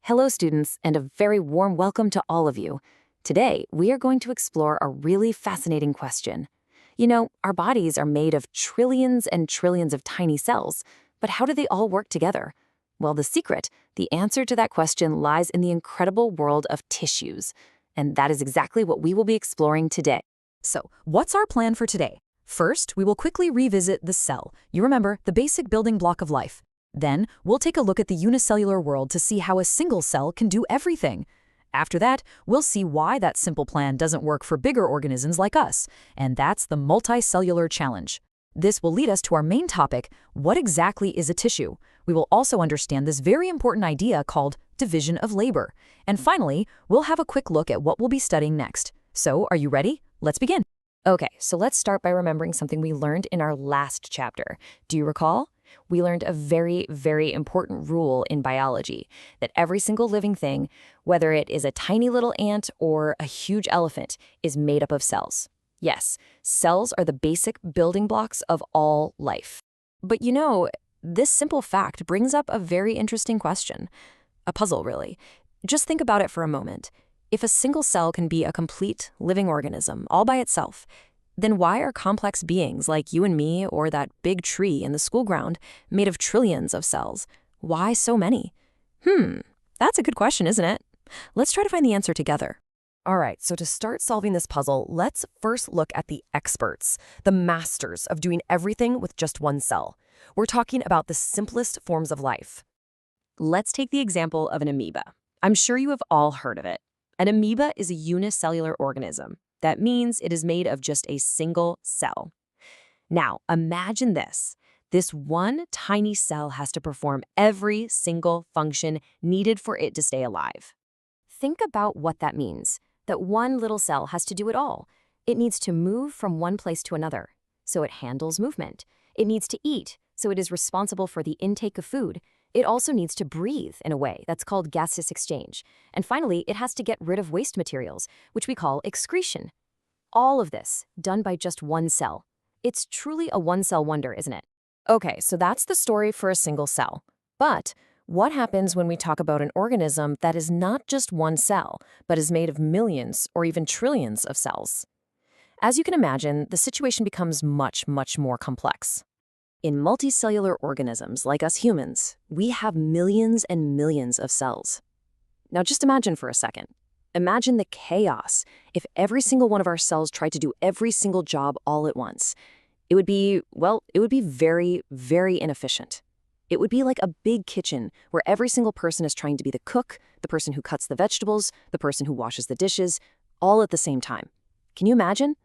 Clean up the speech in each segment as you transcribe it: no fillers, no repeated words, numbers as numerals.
Hello, students, and a very warm welcome to all of you. Today, we are going to explore a really fascinating question. You know, our bodies are made of trillions and trillions of tiny cells, but how do they all work together? Well, the answer to that question lies in the incredible world of tissues. And that is exactly what we will be exploring today. So, what's our plan for today? First, we will quickly revisit the cell. You remember, the basic building block of life. Then, we'll take a look at the unicellular world to see how a single cell can do everything. After that, we'll see why that simple plan doesn't work for bigger organisms like us, and that's the multicellular challenge. This will lead us to our main topic: what exactly is a tissue? We will also understand this very important idea called division of labor. And finally, we'll have a quick look at what we'll be studying next. So, are you ready? Let's begin. Okay, so let's start by remembering something we learned in our last chapter. Do you recall? We learned a very, very important rule in biology, that every single living thing, whether it is a tiny little ant or a huge elephant, is made up of cells. Yes, cells are the basic building blocks of all life. But you know, this simple fact brings up a very interesting question. A puzzle, really. Just think about it for a moment. If a single cell can be a complete living organism all by itself, then why are complex beings like you and me or that big tree in the school ground made of trillions of cells? Why so many? That's a good question, isn't it? Let's try to find the answer together. All right, so to start solving this puzzle, let's first look at the experts, the masters of doing everything with just one cell. We're talking about the simplest forms of life. Let's take the example of an amoeba. I'm sure you have all heard of it. An amoeba is a unicellular organism. That means it is made of just a single cell. Now, imagine this. This one tiny cell has to perform every single function needed for it to stay alive. Think about what that means, that one little cell has to do it all. It needs to move from one place to another, so it handles movement. It needs to eat, so it is responsible for the intake of food. It also needs to breathe in a way that's called gaseous exchange. And finally, it has to get rid of waste materials, which we call excretion. All of this done by just one cell. It's truly a one-cell wonder, isn't it? Okay, so that's the story for a single cell. But what happens when we talk about an organism that is not just one cell, but is made of millions or even trillions of cells? As you can imagine, the situation becomes much, much more complex. In multicellular organisms like us humans, we have millions and millions of cells. Now just imagine for a second. Imagine the chaos if every single one of our cells tried to do every single job all at once. It would be very, very inefficient. It would be like a big kitchen where every single person is trying to be the cook, the person who cuts the vegetables, the person who washes the dishes, all at the same time. Can you imagine?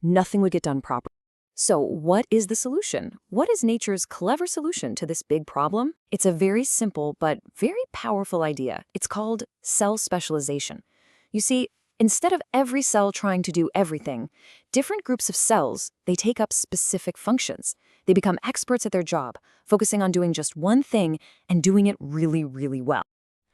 Nothing would get done properly. So what is the solution? What is nature's clever solution to this big problem? It's a very simple but very powerful idea. It's called cell specialization. You see, instead of every cell trying to do everything, different groups of cells, they take up specific functions. They become experts at their job, focusing on doing just one thing and doing it really, really well.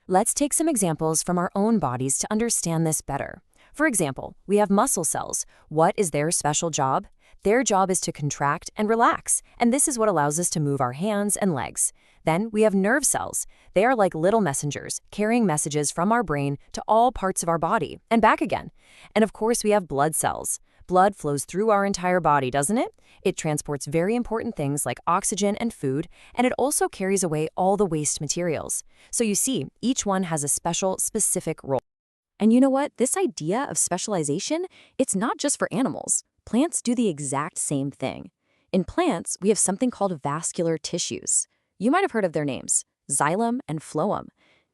Let's take some examples from our own bodies to understand this better. For example, we have muscle cells. What is their special job? Their job is to contract and relax, and this is what allows us to move our hands and legs. Then we have nerve cells. They are like little messengers, carrying messages from our brain to all parts of our body and back again. And of course, we have blood cells. Blood flows through our entire body, doesn't it? It transports very important things like oxygen and food, and it also carries away all the waste materials. So you see, each one has a specific role. And you know what? This idea of specialization, it's not just for animals. Plants do the exact same thing. In plants, we have something called vascular tissues. You might have heard of their names, xylem and phloem.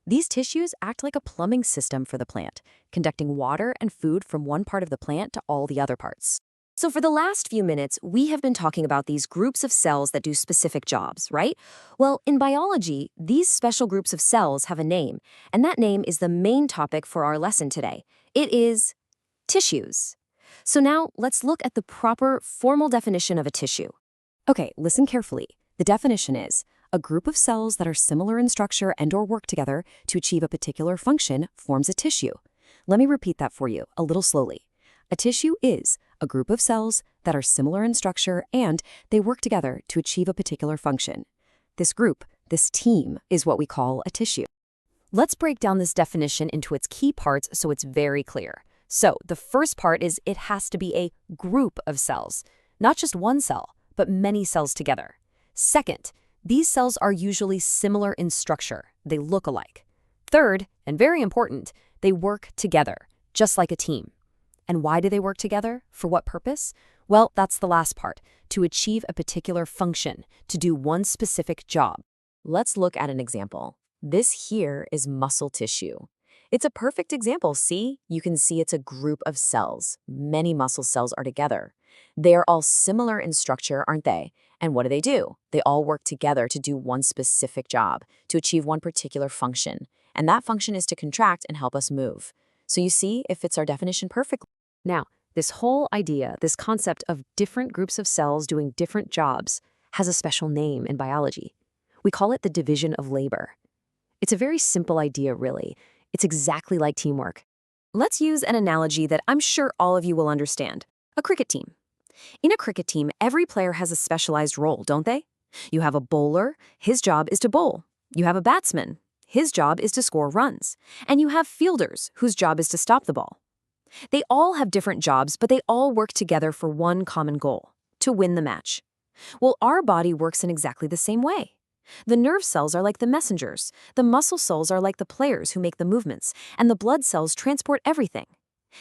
These tissues act like a plumbing system for the plant, conducting water and food from one part of the plant to all the other parts. So for the last few minutes, we have been talking about these groups of cells that do specific jobs, right? Well, in biology, these special groups of cells have a name, and that name is the main topic for our lesson today. It is tissues. So now let's look at the proper formal definition of a tissue. Okay, listen carefully. The definition is a group of cells that are similar in structure and/or work together to achieve a particular function forms a tissue. Let me repeat that for you a little slowly. A tissue is a group of cells that are similar in structure and they work together to achieve a particular function. This group, this team, is what we call a tissue. Let's break down this definition into its key parts so it's very clear. So, the first part is it has to be a group of cells, not just one cell, but many cells together. Second, these cells are usually similar in structure. They look alike. Third, and very important, they work together, just like a team. And why do they work together? For what purpose? Well, that's the last part, to achieve a particular function, to do one specific job. Let's look at an example. This here is muscle tissue. It's a perfect example, see? You can see it's a group of cells. Many muscle cells are together. They are all similar in structure, aren't they? And what do? They all work together to do one specific job, to achieve one particular function. And that function is to contract and help us move. So you see, it fits our definition perfectly. Now, this whole idea, this concept of different groups of cells doing different jobs, has a special name in biology. We call it the division of labor. It's a very simple idea, really. It's exactly like teamwork. Let's use an analogy that I'm sure all of you will understand. A cricket team. In a cricket team, every player has a specialized role, don't they? You have a bowler, his job is to bowl. You have a batsman, his job is to score runs. And you have fielders, whose job is to stop the ball. They all have different jobs, but they all work together for one common goal, to win the match. Well, our body works in exactly the same way. The nerve cells are like the messengers, the muscle cells are like the players who make the movements, and the blood cells transport everything.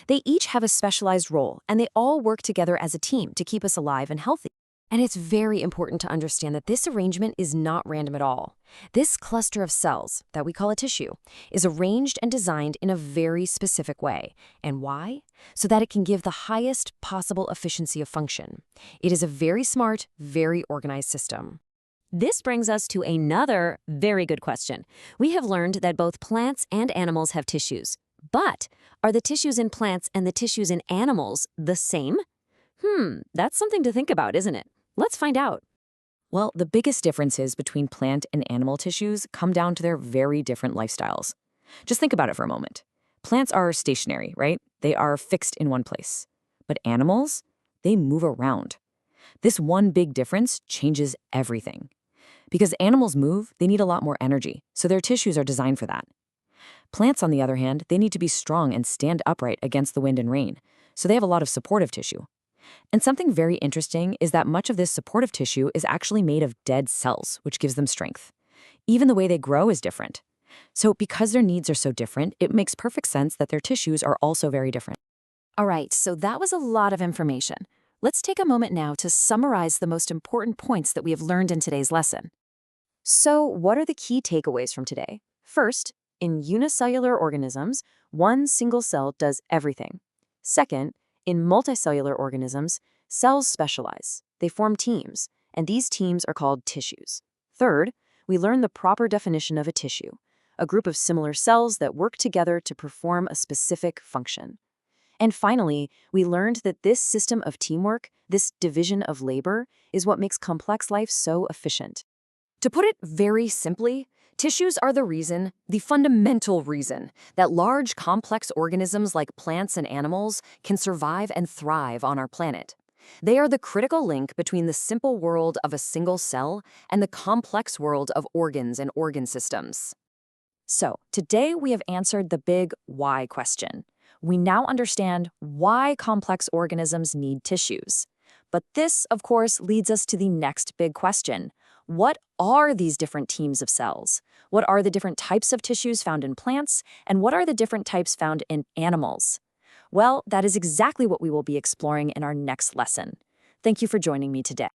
They each have a specialized role, and they all work together as a team to keep us alive and healthy. And it's very important to understand that this arrangement is not random at all. This cluster of cells, that we call a tissue, is arranged and designed in a very specific way. And why? So that it can give the highest possible efficiency of function. It is a very smart, very organized system. This brings us to another very good question. We have learned that both plants and animals have tissues. But are the tissues in plants and the tissues in animals the same? That's something to think about, isn't it? Let's find out. Well, the biggest differences between plant and animal tissues come down to their very different lifestyles. Just think about it for a moment. Plants are stationary, right? They are fixed in one place. But animals, they move around. This one big difference changes everything. Because animals move, they need a lot more energy, so their tissues are designed for that. Plants, on the other hand, they need to be strong and stand upright against the wind and rain, so they have a lot of supportive tissue. And something very interesting is that much of this supportive tissue is actually made of dead cells, which gives them strength. Even the way they grow is different. So because their needs are so different, it makes perfect sense that their tissues are also very different. All right, so that was a lot of information. Let's take a moment now to summarize the most important points that we have learned in today's lesson. So what are the key takeaways from today? First, in unicellular organisms, one single cell does everything. Second, in multicellular organisms, cells specialize. They form teams, and these teams are called tissues. Third, we learn the proper definition of a tissue, a group of similar cells that work together to perform a specific function. And finally, we learned that this system of teamwork, this division of labor, is what makes complex life so efficient. To put it very simply, tissues are the reason, the fundamental reason, that large, complex organisms like plants and animals can survive and thrive on our planet. They are the critical link between the simple world of a single cell and the complex world of organs and organ systems. So, today we have answered the big why question. We now understand why complex organisms need tissues. But this, of course, leads us to the next big question. What are these different teams of cells? What are the different types of tissues found in plants? And what are the different types found in animals? Well, that is exactly what we will be exploring in our next lesson. Thank you for joining me today.